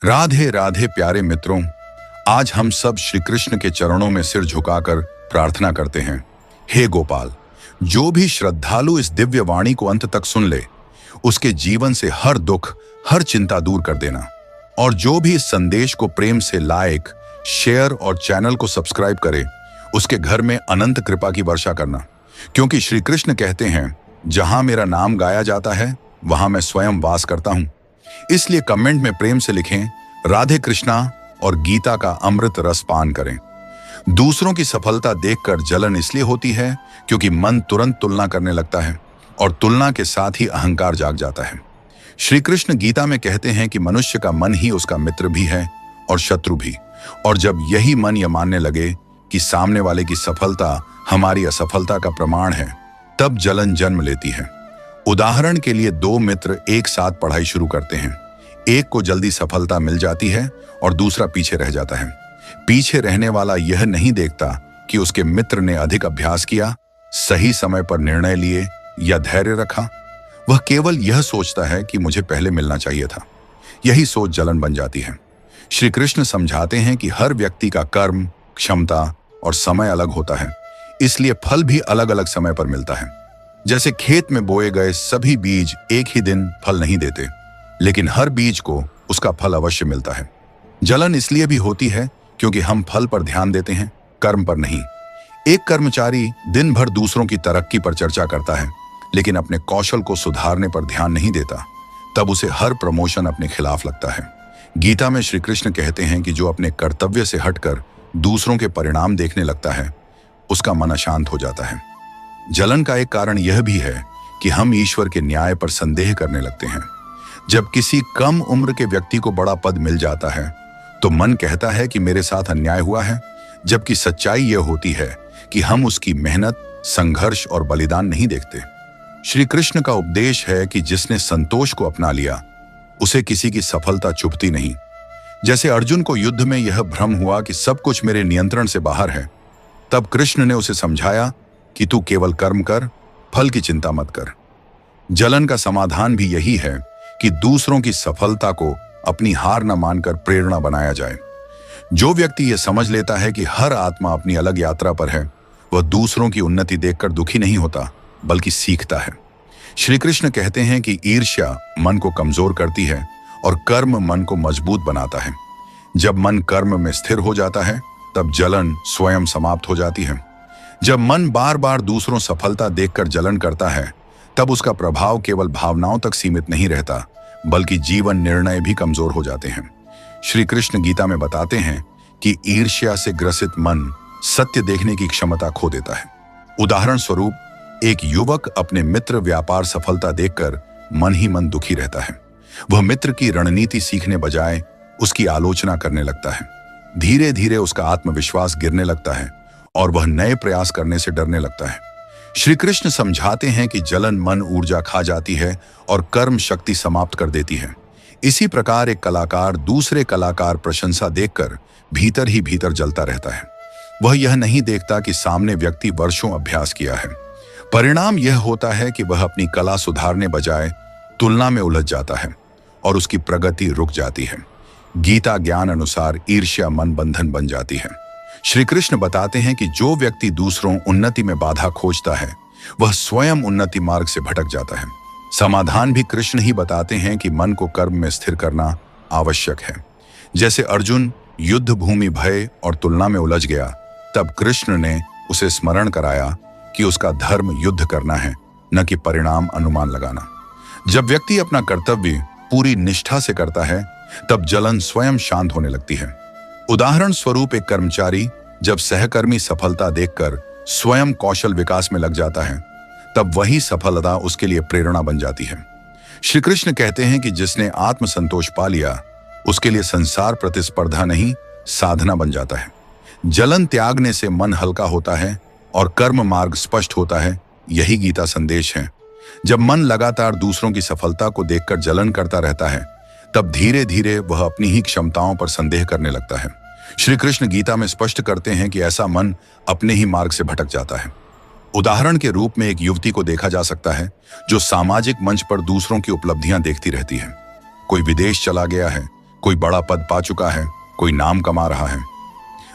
राधे राधे प्यारे मित्रों, आज हम सब श्री कृष्ण के चरणों में सिर झुकाकर प्रार्थना करते हैं। हे गोपाल, जो भी श्रद्धालु इस दिव्य वाणी को अंत तक सुन ले, उसके जीवन से हर दुख, हर चिंता दूर कर देना। और जो भी इस संदेश को प्रेम से लाइक, शेयर और चैनल को सब्सक्राइब करे, उसके घर में अनंत कृपा की वर्षा करना। क्योंकि श्री कृष्ण कहते हैं, जहां मेरा नाम गाया जाता है वहां मैं स्वयं वास करता हूं। इसलिए कमेंट में प्रेम से लिखें, राधे कृष्णा, और गीता का अमृत रस पान करें। दूसरों की सफलता देखकर जलन इसलिए होती है क्योंकि मन तुरंत तुलना करने लगता है और तुलना के साथ ही अहंकार जाग जाता है। श्री कृष्ण गीता में कहते हैं कि मनुष्य का मन ही उसका मित्र भी है और शत्रु भी। और जब यही मन यह मानने लगे कि सामने वाले की सफलता हमारी असफलता का प्रमाण है, तब जलन जन्म लेती है। उदाहरण के लिए दो मित्र एक साथ पढ़ाई शुरू करते हैं। एक को जल्दी सफलता मिल जाती है और दूसरा पीछे रह जाता है। पीछे रहने वाला यह नहीं देखता कि उसके मित्र ने अधिक अभ्यास किया, सही समय पर निर्णय लिए या धैर्य रखा। वह केवल यह सोचता है कि मुझे पहले मिलना चाहिए था। यही सोच जलन बन जाती है। श्री कृष्ण समझाते हैं कि हर व्यक्ति का कर्म, क्षमता और समय अलग होता है, इसलिए फल भी अलग अलग समय पर मिलता है। जैसे खेत में बोए गए सभी बीज एक ही दिन फल नहीं देते, लेकिन हर बीज को उसका फल अवश्य मिलता है। जलन इसलिए भी होती है क्योंकि हम फल पर ध्यान देते हैं, कर्म पर नहीं। एक कर्मचारी दिन भर दूसरों की तरक्की पर चर्चा करता है, लेकिन अपने कौशल को सुधारने पर ध्यान नहीं देता, तब उसे हर प्रमोशन अपने खिलाफ लगता है। गीता में श्री कृष्ण कहते हैं कि जो अपने कर्तव्य से हटकर दूसरों के परिणाम देखने लगता है, उसका मन अशांत हो जाता है। जलन का एक कारण यह भी है कि हम ईश्वर के न्याय पर संदेह करने लगते हैं। जब किसी कम उम्र के व्यक्ति को बड़ा पद मिल जाता है, तो मन कहता है कि मेरे साथ अन्याय हुआ है, जबकि सच्चाई यह होती है कि हम उसकी मेहनत, संघर्ष और बलिदान नहीं देखते। श्री कृष्ण का उपदेश है कि जिसने संतोष को अपना लिया, उसे किसी की सफलता चुभती नहीं। जैसे अर्जुन को युद्ध में यह भ्रम हुआ कि सब कुछ मेरे नियंत्रण से बाहर है, तब कृष्ण ने उसे समझाया कि तू केवल कर्म कर, फल की चिंता मत कर। जलन का समाधान भी यही है कि दूसरों की सफलता को अपनी हार न मानकर प्रेरणा बनाया जाए। जो व्यक्ति यह समझ लेता है कि हर आत्मा अपनी अलग यात्रा पर है, वह दूसरों की उन्नति देखकर दुखी नहीं होता, बल्कि सीखता है। श्री कृष्ण कहते हैं कि ईर्ष्या मन को कमजोर करती है और कर्म मन को मजबूत बनाता है। जब मन कर्म में स्थिर हो जाता है, तब जलन स्वयं समाप्त हो जाती है। जब मन बार बार दूसरों सफलता देखकर जलन करता है, तब उसका प्रभाव केवल भावनाओं तक सीमित नहीं रहता, बल्कि जीवन निर्णय भी कमजोर हो जाते हैं। श्री कृष्ण गीता में बताते हैं कि ईर्ष्या से ग्रसित मन सत्य देखने की क्षमता खो देता है। उदाहरण स्वरूप, एक युवक अपने मित्र व्यापार सफलता देखकर मन ही मन दुखी रहता है। वह मित्र की रणनीति सीखने बजाय उसकी आलोचना करने लगता है। धीरे धीरे उसका आत्मविश्वास गिरने लगता है और वह नए प्रयास करने से डरने लगता है। श्री कृष्ण समझाते हैं कि जलन मन ऊर्जा खा जाती है और कर्म शक्ति समाप्त कर देती है। इसी प्रकार एक कलाकार दूसरे कलाकार प्रशंसा देखकर भीतर ही भीतर जलता रहता है। वह यह नहीं देखता कि सामने व्यक्ति वर्षों अभ्यास किया है। परिणाम यह होता है कि वह अपनी कला सुधारने बजाय तुलना में उलझ जाता है और उसकी प्रगति रुक जाती है। गीता ज्ञान अनुसार ईर्ष्या मन बंधन बन जाती है। श्री कृष्ण बताते हैं कि जो व्यक्ति दूसरों उन्नति में बाधा खोजता है, वह स्वयं उन्नति मार्ग से भटक जाता है। समाधान भी कृष्ण ही बताते हैं कि मन को कर्म में स्थिर करना आवश्यक है। जैसे अर्जुन युद्ध भूमि भय और तुलना में उलझ गया, तब कृष्ण ने उसे स्मरण कराया कि उसका धर्म युद्ध करना है, न कि परिणाम अनुमान लगाना। जब व्यक्ति अपना कर्तव्य पूरी निष्ठा से करता है, तब जलन स्वयं शांत होने लगती है। उदाहरण स्वरूप, एक कर्मचारी जब सहकर्मी सफलता देखकर स्वयं कौशल विकास में लग जाता है, तब वही सफलता उसके लिए प्रेरणा बन जाती है। श्री कृष्ण कहते हैं कि जिसने आत्मसंतोष पा लिया, उसके लिए संसार प्रतिस्पर्धा नहीं, साधना बन जाता है। जलन त्यागने से मन हल्का होता है और कर्म मार्ग स्पष्ट होता है। यही गीता संदेश है। जब मन लगातार दूसरों की सफलता को देखकर जलन करता रहता है, तब धीरे धीरे वह अपनी ही क्षमताओं पर संदेह करने लगता है। श्री कृष्ण गीता में स्पष्ट करते हैं कि ऐसा मन अपने ही मार्ग से भटक जाता है। उदाहरण के रूप में एक युवती को देखा जा सकता है जो सामाजिक मंच पर दूसरों की उपलब्धियां देखती रहती है। कोई विदेश चला गया है, कोई बड़ा पद पा चुका है, कोई नाम कमा रहा है।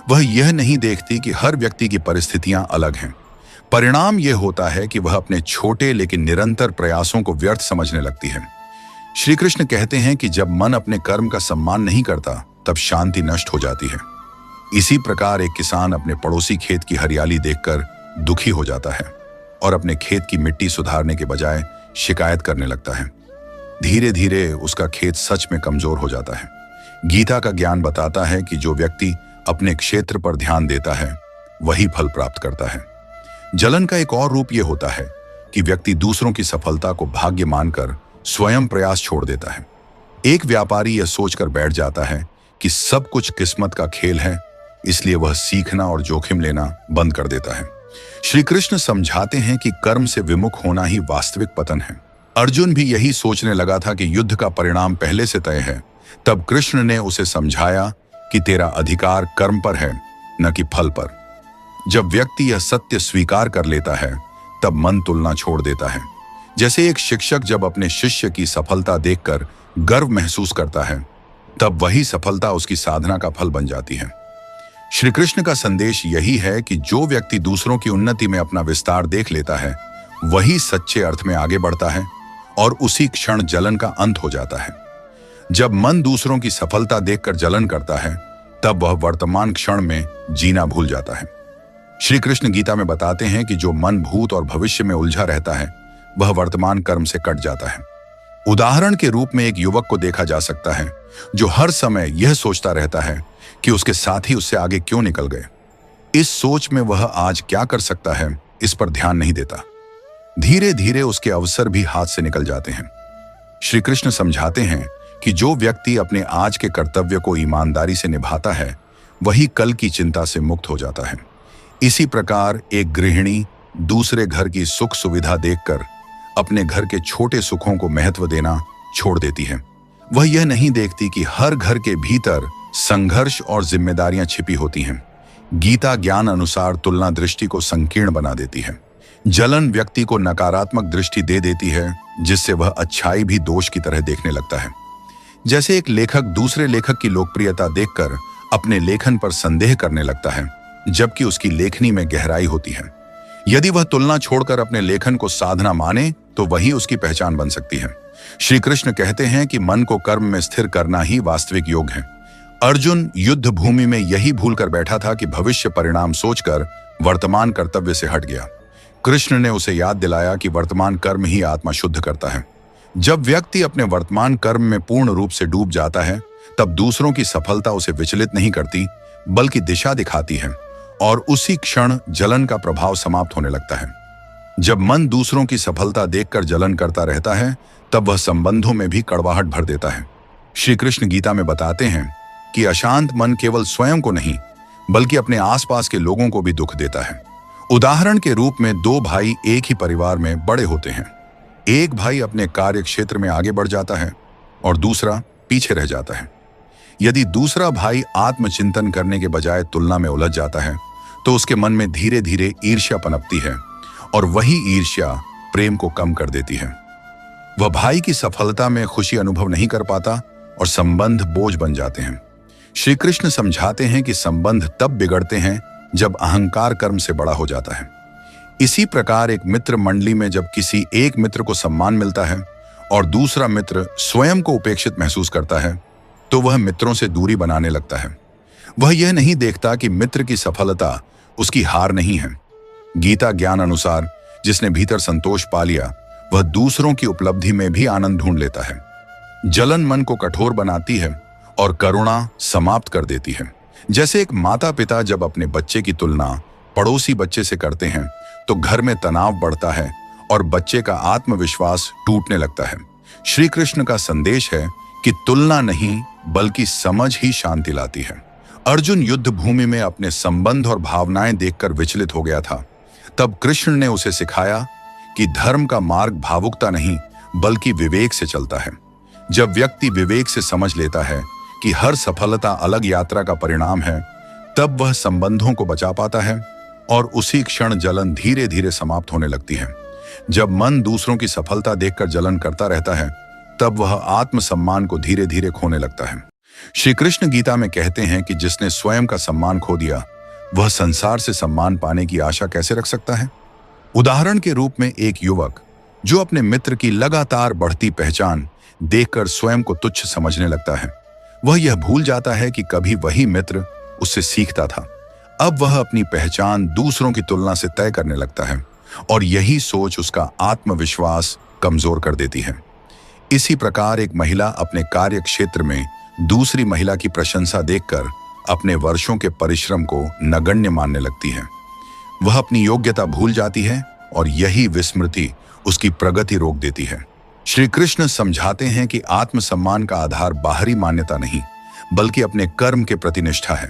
वह यह नहीं देखती कि हर व्यक्ति की परिस्थितियां अलग हैं। परिणाम यह होता है कि वह अपने छोटे लेकिन निरंतर प्रयासों को व्यर्थ समझने लगती है। श्री कृष्ण कहते हैं कि जब मन अपने कर्म का सम्मान नहीं करता, तब शांति नष्ट हो जाती है। इसी प्रकार एक किसान अपने पड़ोसी खेत की हरियाली देखकर दुखी हो जाता है और अपने खेत की मिट्टी सुधारने के बजाय शिकायत करने लगता है। धीरे धीरे उसका खेत सच में कमजोर हो जाता है। गीता का ज्ञान बताता है कि जो व्यक्ति अपने क्षेत्र पर ध्यान देता है, वही फल प्राप्त करता है। जलन का एक और रूप यह होता है कि व्यक्ति दूसरों की सफलता को भाग्य मानकर स्वयं प्रयास छोड़ देता है। एक व्यापारी यह सोचकर बैठ जाता है कि सब कुछ किस्मत का खेल है, इसलिए वह सीखना और जोखिम लेना बंद कर देता है। श्री कृष्ण समझाते हैं कि कर्म से विमुख होना ही वास्तविक पतन है। अर्जुन भी यही सोचने लगा था कि युद्ध का परिणाम पहले से तय है। तब कृष्ण ने उसे समझाया कि तेरा अधिकार कर्म पर है, न कि फल पर। जब व्यक्ति यह सत्य स्वीकार कर लेता है, तब मन तुलना छोड़ देता है। जैसे एक शिक्षक जब अपने शिष्य की सफलता देखकर गर्व महसूस करता है, तब वही सफलता उसकी साधना का फल बन जाती है। श्री कृष्ण का संदेश यही है कि जो व्यक्ति दूसरों की उन्नति में अपना विस्तार देख लेता है, वही सच्चे अर्थ में आगे बढ़ता है और उसी क्षण जलन का अंत हो जाता है। जब मन दूसरों की सफलता देखकर जलन करता है, तब वह वर्तमान क्षण में जीना भूल जाता है। श्री कृष्ण गीता में बताते हैं कि जो मन भूत और भविष्य में उलझा रहता है, वह वर्तमान कर्म से कट जाता है। उदाहरण के रूप में एक युवक को देखा जा सकता है जो हर समय यह सोचता रहता है कि उसके साथी उससे आगे क्यों निकल गए। इस सोच में वह आज क्या कर सकता है, इस पर ध्यान नहीं देता। धीरे धीरे उसके अवसर भी हाथ से निकल जाते हैं। श्री कृष्ण समझाते हैं कि जो व्यक्ति अपने आज के कर्तव्य को ईमानदारी से निभाता है, वही कल की चिंता से मुक्त हो जाता है। इसी प्रकार एक गृहिणी दूसरे घर की सुख सुविधा देखकर अपने घर के छोटे सुखों को महत्व देना छोड़ देती है। वह यह नहीं देखती कि हर घर के भीतर संघर्ष और जिम्मेदारियां छिपी होती हैं। गीता ज्ञान अनुसार तुलना दृष्टि को संकीर्ण बना देती है। जलन व्यक्ति को नकारात्मक दृष्टि दे देती है, जिससे वह अच्छाई भी दोष की तरह देखने लगता है। जैसे एक लेखक दूसरे लेखक की लोकप्रियता देखकर अपने लेखन पर संदेह करने लगता है, जबकि उसकी लेखनी में गहराई होती है। यदि वह तुलना छोड़कर अपने लेखन को साधना माने, तो वही उसकी पहचान बन सकती है। श्री कृष्ण कहते हैं कि मन को कर्म में स्थिर करना ही वास्तविक योग है। अर्जुन युद्ध भूमि में यही भूल कर बैठा था कि भविष्य परिणाम सोचकर वर्तमान कर्तव्य से हट गया। कृष्ण ने उसे याद दिलाया कि वर्तमान कर्म ही आत्मा शुद्ध करता है। जब व्यक्ति अपने वर्तमान कर्म में पूर्ण रूप से डूब जाता है, तब दूसरों की सफलता उसे विचलित नहीं करती, बल्कि दिशा दिखाती है, और उसी क्षण जलन का प्रभाव समाप्त होने लगता है। जब मन दूसरों की सफलता देखकर जलन करता रहता है, तब वह संबंधों में भी कड़वाहट भर देता है। श्री कृष्ण गीता में बताते हैं कि अशांत मन केवल स्वयं को नहीं, बल्कि अपने आसपास के लोगों को भी दुख देता है। उदाहरण के रूप में दो भाई एक ही परिवार में बड़े होते हैं। एक भाई अपने कार्य क्षेत्र में आगे बढ़ जाता है और दूसरा पीछे रह जाता है। यदि दूसरा भाई आत्मचिंतन करने के बजाय तुलना में उलझ जाता है, तो उसके मन में धीरे धीरे ईर्ष्या पनपती है, और वही ईर्ष्या प्रेम को कम कर देती है। वह भाई की सफलता में खुशी अनुभव नहीं कर पाता और संबंध बोझ बन जाते हैं। श्री कृष्ण समझाते हैं कि संबंध तब बिगड़ते हैं जब अहंकार कर्म से बड़ा हो जाता है। इसी प्रकार एक मित्र मंडली में जब किसी एक मित्र को सम्मान मिलता है और दूसरा मित्र स्वयं को उपेक्षित महसूस करता है, तो वह मित्रों से दूरी बनाने लगता है। वह यह नहीं देखता कि मित्र की सफलता उसकी हार नहीं है। गीता ज्ञान अनुसार जिसने भीतर संतोष पा लिया, वह दूसरों की उपलब्धि में भी आनंद ढूंढ लेता है। जलन मन को कठोर बनाती है और करुणा समाप्त कर देती है। जैसे एक माता पिता जब अपने बच्चे की तुलना पड़ोसी बच्चे से करते हैं, तो घर में तनाव बढ़ता है और बच्चे का आत्मविश्वास टूटने लगता है। श्री कृष्ण का संदेश है कि तुलना नहीं, बल्कि समझ ही शांति लाती है। अर्जुन युद्ध भूमि में अपने संबंध और भावनाएं देखकर विचलित हो गया था। तब कृष्ण ने उसे सिखाया कि धर्म का मार्ग भावुकता नहीं, बल्कि विवेक से चलता है। जब व्यक्ति विवेक से समझ लेता है कि हर सफलता अलग यात्रा का परिणाम है, तब वह संबंधों को बचा पाता है और उसी क्षण जलन धीरे धीरे समाप्त होने लगती है। जब मन दूसरों की सफलता देखकर जलन करता रहता है, तब वह आत्मसम्मान को धीरे धीरे खोने लगता है। श्री कृष्ण गीता में कहते हैं कि जिसने स्वयं का सम्मान खो दिया वह संसार से सम्मान पाने की आशा कैसे रख सकता है। उदाहरण के रूप में एक युवक जो अपने मित्र की लगातार बढ़ती पहचान देखकर स्वयं को तुच्छ समझने लगता है, वह यह भूल जाता है कि कभी वही मित्र उससे सीखता था। अब वह अपनी पहचान दूसरों की तुलना से तय करने लगता है और यही सोच उसका आत्मविश्वास कमजोर कर देती है। इसी प्रकार एक महिला अपने कार्य क्षेत्र में दूसरी महिला की प्रशंसा देखकर अपने वर्षों के परिश्रम को नगण्य मानने लगती है। वह अपनी योग्यता भूल जाती है और यही विस्मृति उसकी प्रगति रोक देती है। श्री कृष्ण समझाते हैं कि आत्मसम्मान का आधार बाहरी मान्यता नहीं बल्कि अपने कर्म के प्रति निष्ठा है।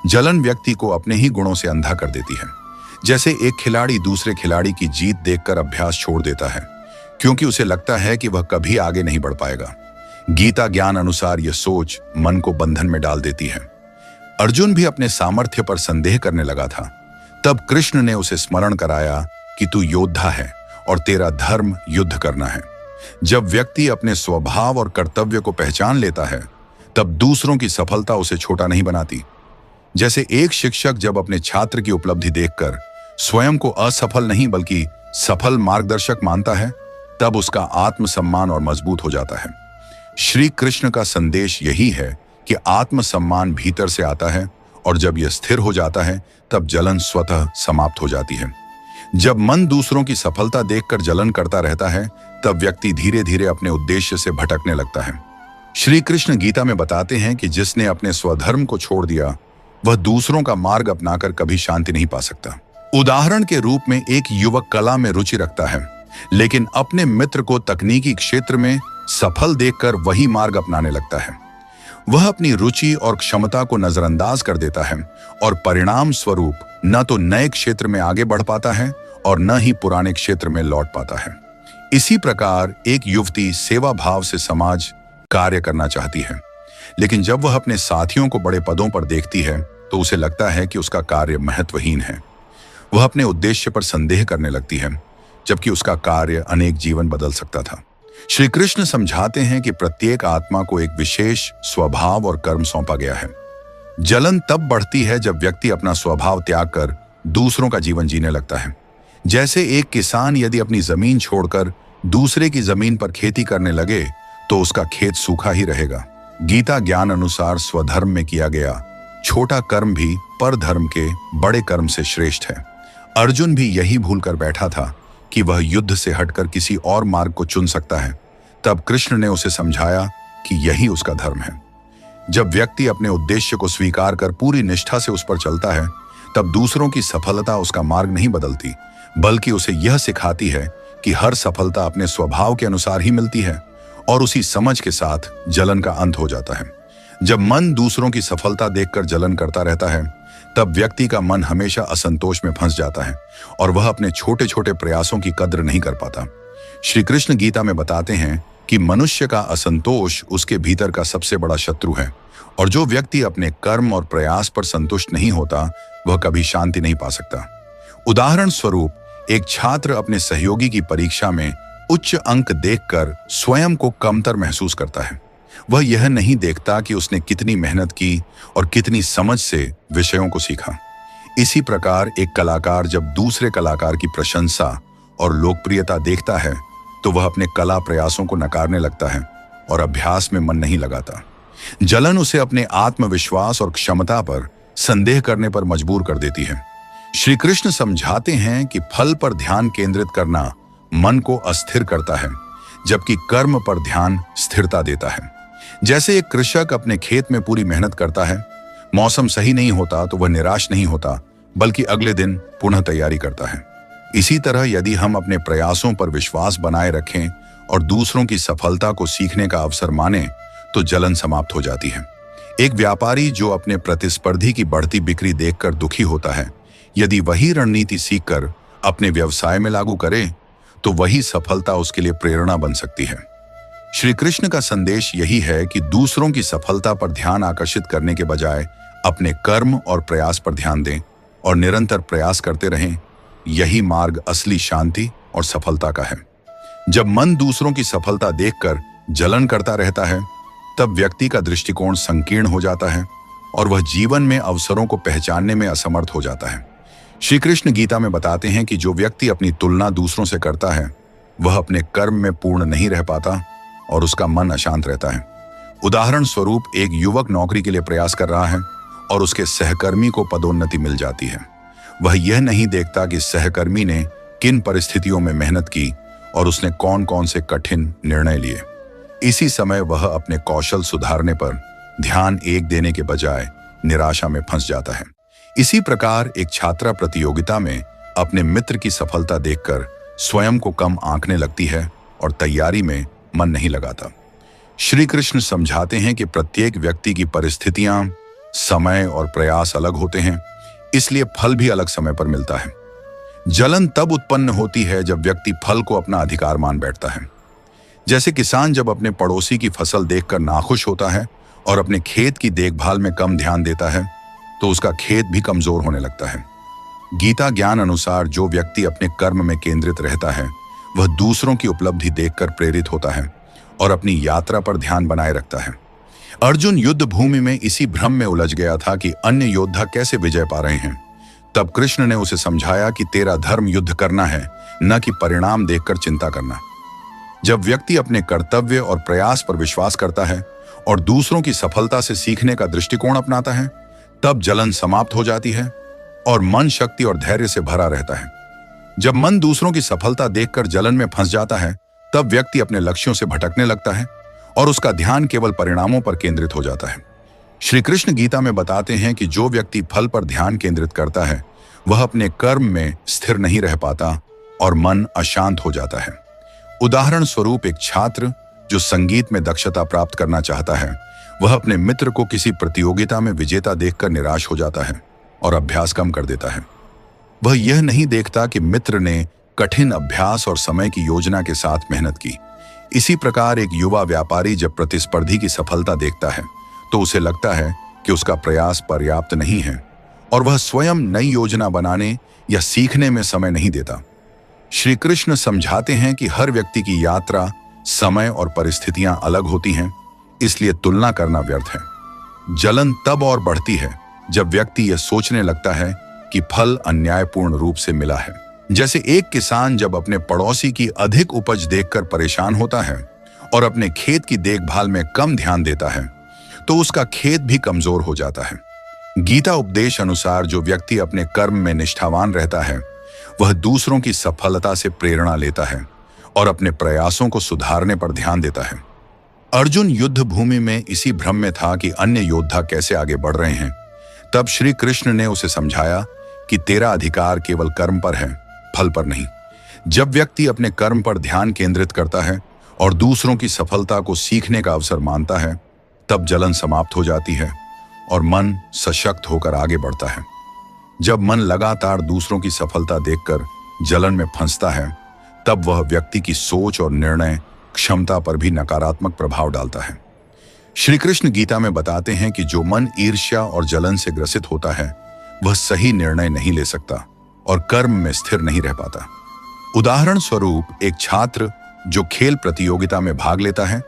जलन व्यक्ति को अपने ही गुणों से अंधा कर देती है। जैसे एक खिलाड़ी दूसरे खिलाड़ी की जीत देखकर अभ्यास छोड़ देता है क्योंकि उसे लगता है कि वह कभी आगे नहीं बढ़ पाएगा। गीता ज्ञान अनुसार यह सोच मन को बंधन में डाल देती है। अर्जुन भी अपने सामर्थ्य पर संदेह करने लगा था। तब कृष्ण ने उसे स्मरण कराया कि तू योद्धा है और तेरा धर्म युद्ध करना है। जब व्यक्ति अपने स्वभाव और कर्तव्य को पहचान लेता है तब दूसरों की सफलता उसे छोटा नहीं बनाती। जैसे एक शिक्षक जब अपने छात्र की उपलब्धि देखकर स्वयं को असफल नहीं बल्कि सफल मार्गदर्शक मानता है, तब उसका आत्मसम्मान और मजबूत हो जाता है। श्री कृष्ण का संदेश यही है कि आत्मसम्मान भीतर से आता है और जब यह स्थिर हो जाता है तब जलन स्वतः समाप्त हो जाती है। जब मन दूसरों की सफलता देखकर जलन करता रहता है तब व्यक्ति धीरे धीरे अपने उद्देश्य से भटकने लगता है। श्री कृष्ण गीता में बताते हैं कि जिसने अपने स्वधर्म को छोड़ दिया वह दूसरों का मार्ग अपनाकर कभी शांति नहीं पा सकता। उदाहरण के रूप में एक युवक कला में रुचि रखता है लेकिन अपने मित्र को तकनीकी क्षेत्र में सफल देखकर वही मार्ग अपनाने लगता है। वह अपनी रुचि और क्षमता को नजरअंदाज कर देता है और परिणाम स्वरूप न तो नए क्षेत्र में आगे बढ़ पाता है और न ही पुराने क्षेत्र में लौट पाता है। इसी प्रकार एक युवती सेवा भाव से समाज कार्य करना चाहती है लेकिन जब वह अपने साथियों को बड़े पदों पर देखती है तो उसे लगता है कि उसका कार्य महत्वहीन है। वह अपने उद्देश्य पर संदेह करने लगती है जबकि उसका कार्य अनेक जीवन बदल सकता था। श्री कृष्ण समझाते हैं कि प्रत्येक आत्मा को एक विशेष स्वभाव और कर्म सौंपा गया है। जलन तब बढ़ती है जब व्यक्ति अपना स्वभाव त्याग कर दूसरों का जीवन जीने लगता है। जैसे एक किसान यदि अपनी जमीन छोड़कर दूसरे की जमीन पर खेती करने लगे तो उसका खेत सूखा ही रहेगा। गीता ज्ञान अनुसार स्वधर्म में किया गया छोटा कर्म भी परधर्म के बड़े कर्म से श्रेष्ठ है। अर्जुन भी यही भूल कर बैठा था कि वह युद्ध से हटकर किसी और मार्ग को चुन सकता है। तब कृष्ण ने उसे समझाया कि यही उसका धर्म है। जब व्यक्ति अपने उद्देश्य को स्वीकार कर पूरी निष्ठा से उस पर चलता है तब दूसरों की सफलता उसका मार्ग नहीं बदलती बल्कि उसे यह सिखाती है कि हर सफलता अपने स्वभाव के अनुसार ही मिलती है और उसी समझ के साथ जलन का अंत हो जाता है। जब मन दूसरों की सफलता देखकर जलन करता रहता है तब व्यक्ति का मन हमेशा असंतोष में फंस जाता है और वह अपने छोटे छोटे प्रयासों की कद्र नहीं कर पाता। श्री कृष्ण गीता में बताते हैं कि मनुष्य का असंतोष उसके भीतर का सबसे बड़ा शत्रु है और जो व्यक्ति अपने कर्म और प्रयास पर संतुष्ट नहीं होता वह कभी शांति नहीं पा सकता। उदाहरण स्वरूप एक छात्र अपने सहयोगी की परीक्षा में उच्च अंक देखकर स्वयं को कमतर महसूस करता है। वह यह नहीं देखता कि उसने कितनी मेहनत की और कितनी समझ से विषयों को सीखा। इसी प्रकार एक कलाकार जब दूसरे कलाकार की प्रशंसा और लोकप्रियता देखता है तो वह अपने कला प्रयासों को नकारने लगता है और अभ्यास में मन नहीं लगाता। जलन उसे अपने आत्मविश्वास और क्षमता पर संदेह करने पर मजबूर कर देती है। श्री कृष्ण समझाते हैं कि फल पर ध्यान केंद्रित करना मन को अस्थिर करता है जबकि कर्म पर ध्यान स्थिरता देता है। जैसे एक कृषक अपने खेत में पूरी मेहनत करता है, मौसम सही नहीं होता तो वह निराश नहीं होता बल्कि अगले दिन पुनः तैयारी करता है। इसी तरह यदि हम अपने प्रयासों पर विश्वास बनाए रखें और दूसरों की सफलता को सीखने का अवसर माने तो जलन समाप्त हो जाती है। एक व्यापारी जो अपने प्रतिस्पर्धी की बढ़ती बिक्री देखकर दुखी होता है, यदि वही रणनीति सीखकर अपने व्यवसाय में लागू करे तो वही सफलता उसके लिए प्रेरणा बन सकती है। श्री कृष्ण का संदेश यही है कि दूसरों की सफलता पर ध्यान आकर्षित करने के बजाय अपने कर्म और प्रयास पर ध्यान दें और निरंतर प्रयास करते रहें। यही मार्ग असली शांति और सफलता का है। जब मन दूसरों की सफलता देखकर जलन करता रहता है तब व्यक्ति का दृष्टिकोण संकीर्ण हो जाता है और वह जीवन में अवसरों को पहचानने में असमर्थ हो जाता है। श्री कृष्ण गीता में बताते हैं कि जो व्यक्ति अपनी तुलना दूसरों से करता है वह अपने कर्म में पूर्ण नहीं रह पाता और उसका मन अशांत रहता है। उदाहरण स्वरूप, एक युवक नौकरी के लिए प्रयास कर रहा है और उसके सहकर्मी को पदोन्नति मिल जाती है। वह यह नहीं देखता कि सहकर्मी ने किन परिस्थितियों में मेहनत की और उसने कौन कौन से कठिन निर्णय लिए। इसी समय वह अपने कौशल सुधारने पर ध्यान देने के बजाय निराशा में फंस जाता है। इसी प्रकार एक छात्रा प्रतियोगिता में अपने मित्र की सफलता देखकर स्वयं को कम आंकने लगती है और तैयारी में मन नहीं लगाता। श्री कृष्ण समझाते हैं कि प्रत्येक व्यक्ति की परिस्थितियां, समय और प्रयास अलग होते हैं, इसलिए फल भी अलग समय पर मिलता है। जलन तब उत्पन्न होती है जब व्यक्ति फल को अपना अधिकार मान बैठता है। जैसे किसान जब अपने पड़ोसी की फसल देखकर नाखुश होता है और अपने खेत की देखभाल में कम ध्यान देता है तो उसका खेत भी कमजोर होने लगता है। गीता ज्ञान अनुसार जो व्यक्ति अपने कर्म में केंद्रित रहता है वह दूसरों की उपलब्धि देखकर प्रेरित होता है और अपनी यात्रा पर ध्यान बनाए रखता है। अर्जुन युद्ध भूमि में इसी भ्रम में उलझ गया था कि अन्य योद्धा कैसे विजय पा रहे हैं। तब कृष्ण ने उसे समझाया कि तेरा धर्म युद्ध करना है, न कि परिणाम देखकर चिंता करना। जब व्यक्ति अपने कर्तव्य और प्रयास पर विश्वास करता है और दूसरों की सफलता से सीखने का दृष्टिकोण अपनाता है, तब जलन समाप्त हो जाती है और मन शक्ति और धैर्य से भरा रहता है। जब मन दूसरों की सफलता देखकर जलन में फंस जाता है, तब व्यक्ति अपने लक्ष्यों से भटकने लगता है और उसका ध्यान केवल परिणामों पर केंद्रित हो जाता है। श्री कृष्ण गीता में बताते हैं कि जो व्यक्ति फल पर ध्यान केंद्रित करता है वह अपने कर्म में स्थिर नहीं रह पाता और मन अशांत हो जाता है। उदाहरण स्वरूप, एक छात्र जो संगीत में दक्षता प्राप्त करना चाहता है वह अपने मित्र को किसी प्रतियोगिता में विजेता देखकर निराश हो जाता है और अभ्यास कम कर देता है। वह यह नहीं देखता कि मित्र ने कठिन अभ्यास और समय की योजना के साथ मेहनत की। इसी प्रकार एक युवा व्यापारी जब प्रतिस्पर्धी की सफलता देखता है तो उसे लगता है कि उसका प्रयास पर्याप्त नहीं है और वह स्वयं नई योजना बनाने या सीखने में समय नहीं देता। श्री कृष्ण समझाते हैं कि हर व्यक्ति की यात्रा, समय और परिस्थितियां अलग होती हैं, इसलिए तुलना करना व्यर्थ है। जलन तब और बढ़ती है जब व्यक्ति यह सोचने लगता है कि फल अन्यायपूर्ण रूप से मिला है। जैसे एक किसान जब अपने पड़ोसी की अधिक उपज देखकर परेशान होता है और अपने खेत की देखभाल में कम ध्यान देता है तो उसका खेत भी कमजोर हो जाता है। गीता उपदेश अनुसार जो व्यक्ति अपने कर्म में निष्ठावान रहता है वह दूसरों की सफलता से प्रेरणा लेता है और अपने प्रयासों को सुधारने पर ध्यान देता है। अर्जुन युद्ध भूमि में इसी भ्रम में था कि अन्य योद्धा कैसे आगे बढ़ रहे हैं। तब श्री कृष्ण ने उसे समझाया कि तेरा अधिकार केवल कर्म पर है, फल पर नहीं। जब व्यक्ति अपने कर्म पर ध्यान केंद्रित करता है और दूसरों की सफलता को सीखने का अवसर मानता है, तब जलन समाप्त हो जाती है और मन सशक्त होकर आगे बढ़ता है। जब मन लगातार दूसरों की सफलता देखकर जलन में फंसता है, तब वह व्यक्ति की सोच और निर्णय क्षमता पर भी नकारात्मक प्रभाव डालता है। श्री कृष्ण गीता में बताते हैं कि जो मन ईर्ष्या और जलन से ग्रसित होता है वह सही निर्णय नहीं ले सकता और कर्म में स्थिर नहीं रह पाता। उदाहरण स्वरूप, एक छात्र जो खेल प्रतियोगिता में भाग लेता है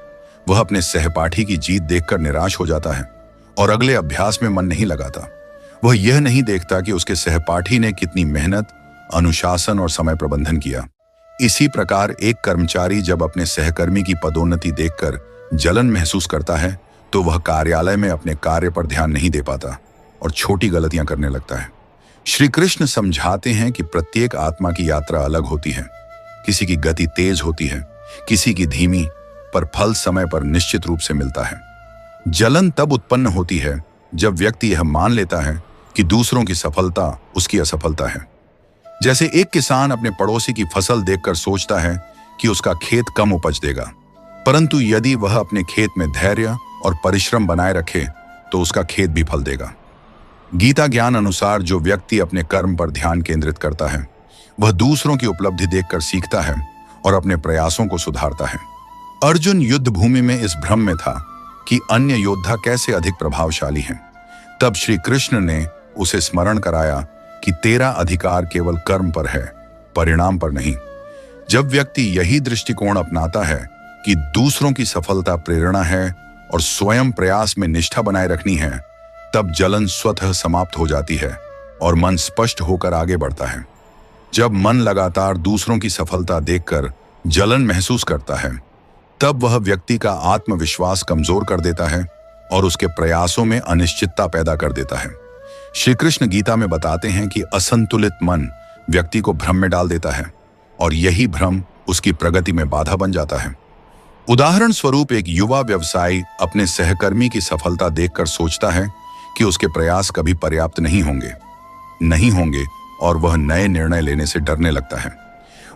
वह अपने सहपाठी की जीत देखकर निराश हो जाता है और अगले अभ्यास में मन नहीं लगाता। वह यह नहीं देखता कि उसके सहपाठी ने कितनी मेहनत, अनुशासन और समय प्रबंधन किया। इसी प्रकार एक कर्मचारी जब अपने सहकर्मी की पदोन्नति देखकर जलन महसूस करता है तो वह कार्यालय में अपने कार्य पर ध्यान नहीं दे पाता और छोटी गलतियां करने लगता है। श्री कृष्ण समझाते हैं कि प्रत्येक आत्मा की यात्रा अलग होती है। किसी की गति तेज होती है, किसी की धीमी, पर फल समय पर निश्चित रूप से मिलता है। जलन तब उत्पन्न होती है जब व्यक्ति यह मान लेता है कि दूसरों की सफलता उसकी असफलता है। जैसे एक किसान अपने पड़ोसी की फसल देखकर सोचता है कि उसका खेत कम उपज देगा, परंतु यदि वह अपने खेत में धैर्य और परिश्रम बनाए रखे तो उसका खेत भी फल देगा। गीता ज्ञान अनुसार जो व्यक्ति अपने कर्म पर ध्यान केंद्रित करता है वह दूसरों की उपलब्धि देखकर सीखता है और अपने प्रयासों को सुधारता है। अर्जुन युद्ध भूमि में इस भ्रम में था कि अन्य योद्धा कैसे अधिक प्रभावशाली हैं। तब श्री कृष्ण ने उसे स्मरण कराया कि तेरा अधिकार केवल कर्म पर है, परिणाम पर नहीं। जब व्यक्ति यही दृष्टिकोण अपनाता है कि दूसरों की सफलता प्रेरणा है और स्वयं प्रयास में निष्ठा बनाए रखनी है, तब जलन स्वतः समाप्त हो जाती है और मन स्पष्ट होकर आगे बढ़ता है। जब मन लगातार दूसरों की सफलता देखकर जलन महसूस करता है, तब वह व्यक्ति का आत्मविश्वास कमजोर कर देता है और उसके प्रयासों में अनिश्चितता पैदा कर देता है। श्री कृष्ण गीता में बताते हैं कि असंतुलित मन व्यक्ति को भ्रम में डाल देता है और यही भ्रम उसकी प्रगति में बाधा बन जाता है। उदाहरण स्वरूप, एक युवा व्यवसायी अपने सहकर्मी की सफलता देखकर सोचता है कि उसके प्रयास कभी पर्याप्त नहीं होंगे और वह नए निर्णय लेने से डरने लगता है।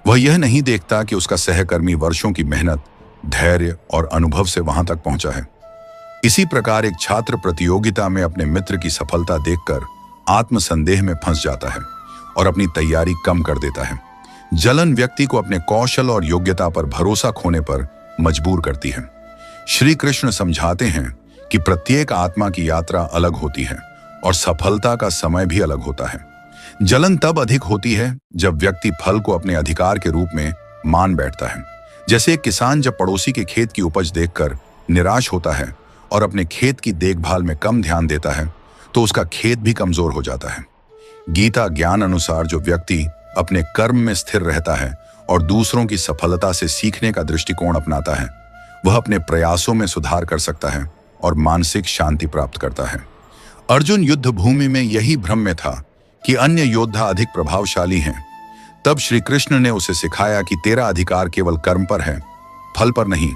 वह यह नहीं देखता कि उसका सहकर्मी वर्षों की मेहनत, धैर्य और अनुभव से वहां तक पहुंचा है। इसी प्रकार एक छात्र प्रतियोगिता में अपने मित्र की सफलता देखकर आत्मसंदेह में फंस जाता है और अपनी तैयारी कम कर देता है। जलन व्यक्ति को अपने कौशल और योग्यता पर भरोसा खोने पर मजबूर करती है। श्री कृष्ण समझाते हैं कि प्रत्येक आत्मा की यात्रा अलग होती है और सफलता का समय भी अलग होता है। जलन तब अधिक होती है जब व्यक्ति फल को अपने अधिकार के रूप में मान बैठता है। जैसे एक किसान जब पड़ोसी के खेत की उपज देखकर निराश होता है और अपने खेत की देखभाल में कम ध्यान देता है, तो उसका खेत भी कमजोर हो जाता है। गीता ज्ञान अनुसार जो व्यक्ति अपने कर्म में स्थिर रहता है और दूसरों की सफलता से सीखने का दृष्टिकोण अपनाता है, वह अपने प्रयासों में सुधार कर सकता है और मानसिक शांति प्राप्त करता है। अर्जुन युद्ध भूमि में यही भ्रम में था कि अन्य योद्धा अधिक प्रभावशाली हैं। तब श्री कृष्ण ने उसे सिखाया कि तेरा अधिकार केवल कर्म पर है, फल पर नहीं।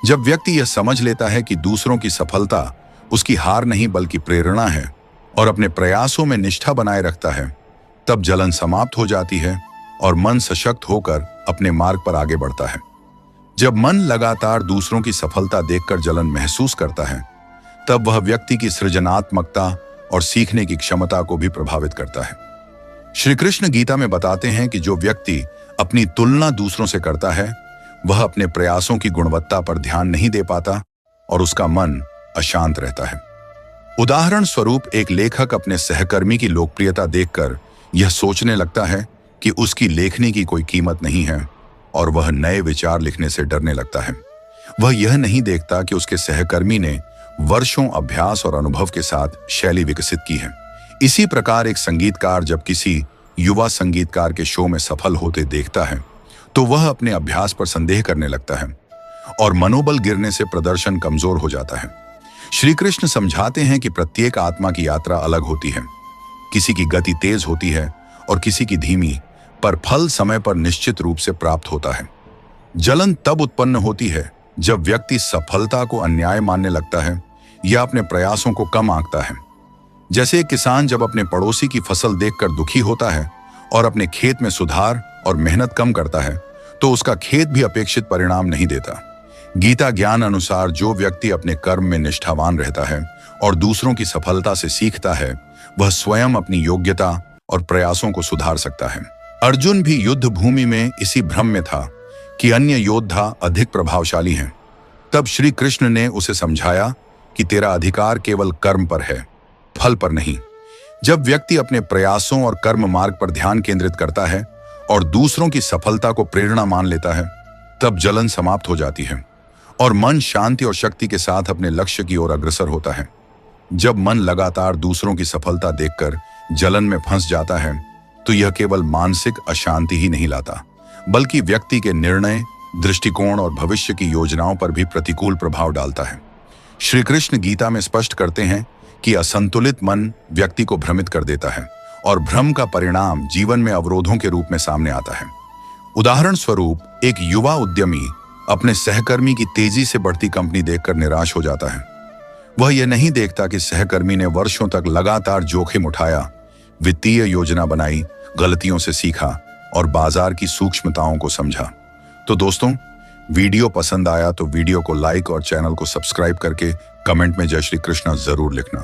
जब व्यक्ति यह समझ लेता है कि दूसरों की सफलता उसकी हार नहीं बल्कि प्रेरणा है और अपने प्रयासों में निष्ठा बनाए रखता है, तब जलन समाप्त हो जाती है और मन सशक्त होकर अपने मार्ग पर आगे बढ़ता है। जब मन लगातार दूसरों की सफलता देखकर जलन महसूस करता है, तब वह व्यक्ति की सृजनात्मकता और सीखने की क्षमता को भी प्रभावित करता है। श्री कृष्ण गीता में बताते हैं कि जो व्यक्ति अपनी तुलना दूसरों से करता है, वह अपने प्रयासों की गुणवत्ता पर ध्यान नहीं दे पाता और उसका मन अशांत रहता है। उदाहरण स्वरूप, एक लेखक अपने सहकर्मी की लोकप्रियता देखकर यह सोचने लगता है कि उसकी लेखनी की कोई कीमत नहीं है और वह नए विचार लिखने से डरने लगता है। वह यह नहीं देखता कि उसके सहकर्मी ने वर्षों अभ्यास और अनुभव के साथ शैली विकसित की है। इसी प्रकार एक संगीतकार जब किसी युवा संगीतकार के शो में सफल होते देखता है, तो वह अपने अभ्यास पर संदेह करने लगता है और मनोबल गिरने से प्रदर्शन कमजोर हो जाता है। श्री कृष्ण समझाते हैं कि प्रत्येक आत्मा की यात्रा अलग होती है। किसी की गति तेज होती है और किसी की धीमी, पर फल समय पर निश्चित रूप से प्राप्त होता है। जलन तब उत्पन्न होती है जब व्यक्ति सफलता को अन्याय मानने लगता है या अपने प्रयासों को कम आंकता है। जैसे एक किसान जब अपने पड़ोसी की फसल देखकर दुखी होता है और अपने खेत में सुधार और मेहनत कम करता है, तो उसका खेत भी अपेक्षित परिणाम नहीं देता। गीता ज्ञान अनुसार जो व्यक्ति अपने कर्म में निष्ठावान रहता है और दूसरों की सफलता से सीखता है, वह स्वयं अपनी योग्यता और प्रयासों को सुधार सकता है। अर्जुन भी युद्ध भूमि में इसी भ्रम में था कि अन्य योद्धा अधिक प्रभावशाली हैं। तब श्री कृष्ण ने उसे समझाया कि तेरा अधिकार केवल कर्म पर है, फल पर नहीं। जब व्यक्ति अपने प्रयासों और कर्म मार्ग पर ध्यान केंद्रित करता है और दूसरों की सफलता को प्रेरणा मान लेता है, तब जलन समाप्त हो जाती है और मन शांति और शक्ति के साथ अपने लक्ष्य की ओर अग्रसर होता है। जब मन लगातार दूसरों की सफलता देखकर जलन में फंस जाता है, तो यह केवल मानसिक अशांति ही नहीं लाता, बल्कि व्यक्ति के निर्णय, दृष्टिकोण और भविष्य की योजनाओं पर भी प्रतिकूल प्रभाव डालता है। श्री कृष्ण गीता में स्पष्ट करते हैं कि असंतुलित मन व्यक्ति को भ्रमित कर देता है और भ्रम का परिणाम जीवन में अवरोधों के रूप में सामने आता है। उदाहरण स्वरूप, एक युवा उद्यमी अपने सहकर्मी की तेजी से बढ़ती कंपनी देखकर निराश हो जाता है। वह यह नहीं देखता कि सहकर्मी ने वर्षों तक लगातार जोखिम उठाया, वित्तीय योजना बनाई, गलतियों से सीखा और बाजार की सूक्ष्मताओं को समझा। तो दोस्तों, वीडियो पसंद आया तो वीडियो को लाइक और चैनल को सब्सक्राइब करके कमेंट में जय श्री कृष्ण जरूर लिखना।